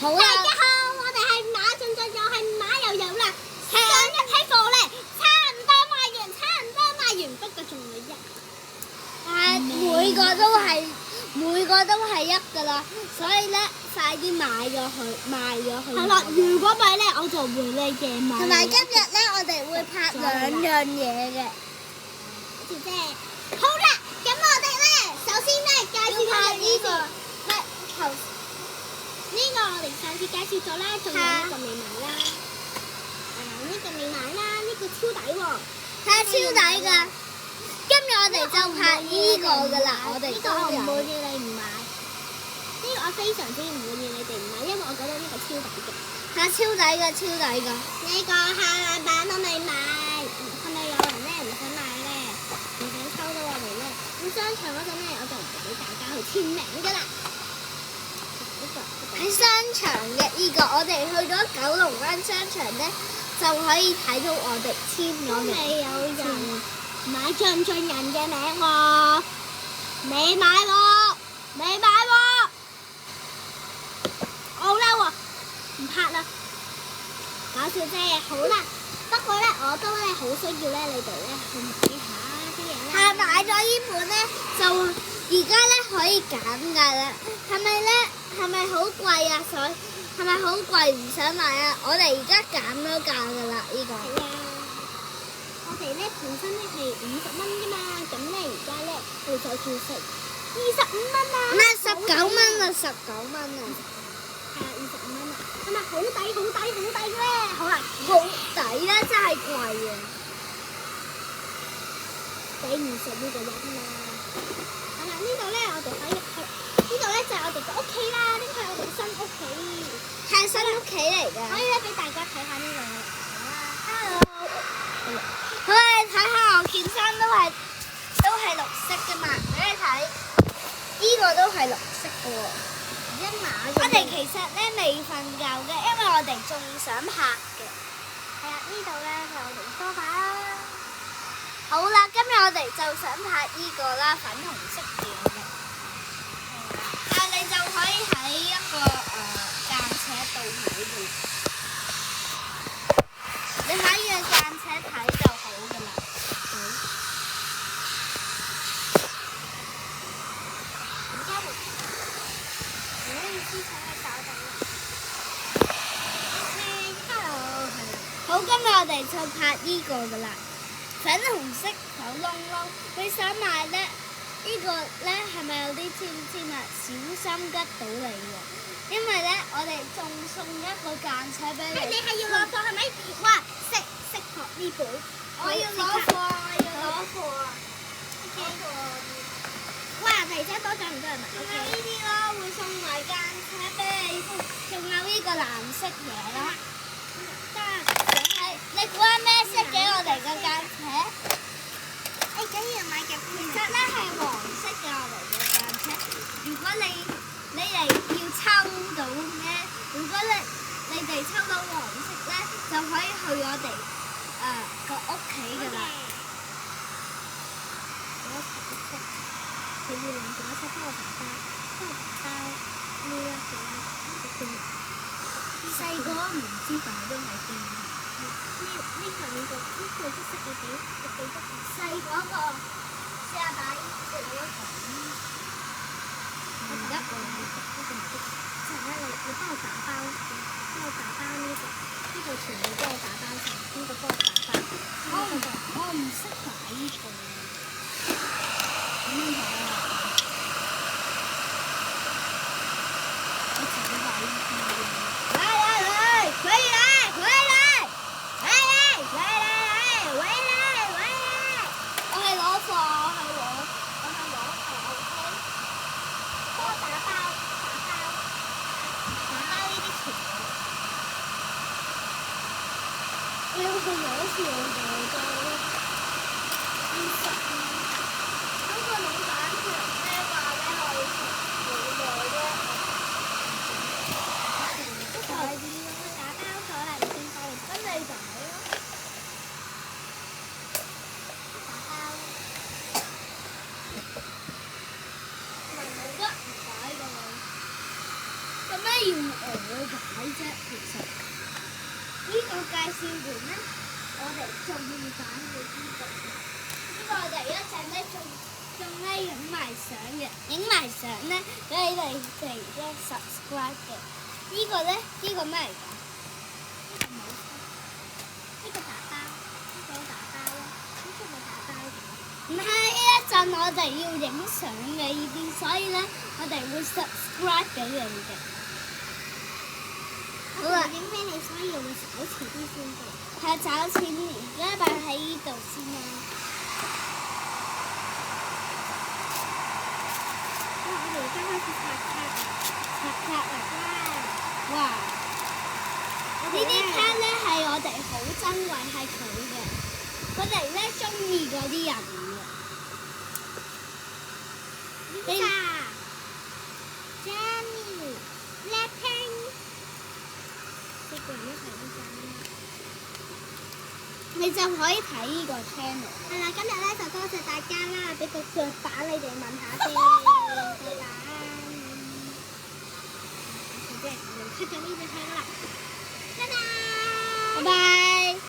好啦，大家好，我哋係馬進進，又係馬又有啦。上一批貨咧，差唔多賣完，不過仲有一。但每個都係一㗎啦，所以咧快啲買咗佢。係啦，如果唔係咧，我就會你夜晚。同埋今日咧，我哋會拍2樣嘢嘅。姐姐，好啦，咁我哋咧，首先咧介紹下呢個，呢個我哋上次介紹咗啦，仲有呢個未買啦，呢個未買啦，呢個超抵喎，係超抵㗎。今日我哋就拍呢個㗎啦，我哋呢個我唔會叫你唔買，呢個我非常之唔會叫你哋唔買，因為我覺得呢個超抵嘅。係超抵㗎。呢個限量版我未買，係咪有人咧唔想買咧？唔想抽到我哋咧？咁商場嗰陣咧，我就唔俾大家去簽名㗎啦。喺商場嘅呢個，我哋去咗九龍灣商場咧，就可以睇到我哋簽咗名。未有人買進人嘅名喎，未買喎，好嬲喎，唔拍啦，搞笑啫，好啦。不過咧，我都咧好需要咧，你哋咧去買下啲嘢啦。係買咗呢本咧，就而家咧可以減價啦。係咪好貴啊？係咪好貴唔想買啊？我哋而家減咗價㗎啦，呢個。係啊，我哋咧本身咧係50蚊啫嘛，咁咧而家咧會再轉成25蚊啊！唔係19蚊啊，19蚊啊！係啊，25蚊啊，係咪好抵咧？好啦，好抵啦，真係貴啊！抵唔食呢個人啊！係啦，呢度咧我哋可以去，呢度咧就係我哋嘅屋企啦，呢個係我哋新屋企，係新屋企嚟㗎。可以咧俾大家睇下呢度啦。Hello，好啦，你睇下我件衫都係綠色㗎嘛，俾你睇，呢個都係綠色㗎喎。我哋其實咧未瞓覺嘅，因為我哋仲想拍嘅。係啊，呢度咧就係我哋梳化啦。好啦，今日我哋就想拍呢個啦，粉紅色嘅。但係你就可以喺一個間尺度睇住，你喺呢個間尺睇就好㗎啦。好，今日我哋就拍呢個㗎啦，粉紅色有窿窿。你想買咧？呢個咧係咪有啲尖啊？小心吉到你喎！因為咧，我哋仲送一個間尺俾你。你係要攞貨係咪？哇，識學呢本。我要攞貨啊！哇，肥姐多獎唔多人買？仲有呢啲咯，會送埋間尺俾你，仲有呢個藍色嘢啦。你估下咩色嘅我哋嘅間尺？緊要買嘅。其實咧係黃色嘅我哋嘅間尺。如果你哋要抽到咧，如果你哋抽到黃色咧，就可以去我哋個屋企㗎啦。佢要兩個一齊幫我打包呢一個細個唔知擺咗喺邊。呢個色嘅俾細嗰個試下擺呢個。我唔得，你幫我打包呢個全部幫我打包晒，呢個幫我打包。我唔識擺呢個。點樣擺啊？我自己擺呢啲。我係攞貨，幫我打包呢啲全部。我要去攞貨㗎。嗰個老闆娘咧話咧我要食好耐啫。打包咗啦，唔見快嚟跟你擺咯。打包。冇得唔擺㗎。做咩要我㗎？紹完咧，我哋仲要揀佢呢個。呢個我哋一陣咧仲咧影埋相嘅，影埋相咧俾你哋咧 subscribe 嘅。呢個咧呢個咩嚟㗎？呢個打包，呢個打包咯，呢個咪打包嘅。唔係，一陣我哋要影相嘅呢啲，所以咧我哋會 subscribe 俾你嘅。好啦，影俾你，所以我會稍遲啲先做。係找錢而家擺喺呢度先啦。我哋而家開始拍卡啦！哇！呢啲卡咧係我哋好珍貴，係佢哋咧中意嗰啲人嘅。Lisa、Jenny、Blackpink，四個人一齊都揀。你就可以睇呢個 channel。係啦，今日咧就多謝大家啦，俾個腳板你哋問下先。腳板。即係我哋 cut 咗呢隻香啦，拜拜。拜拜。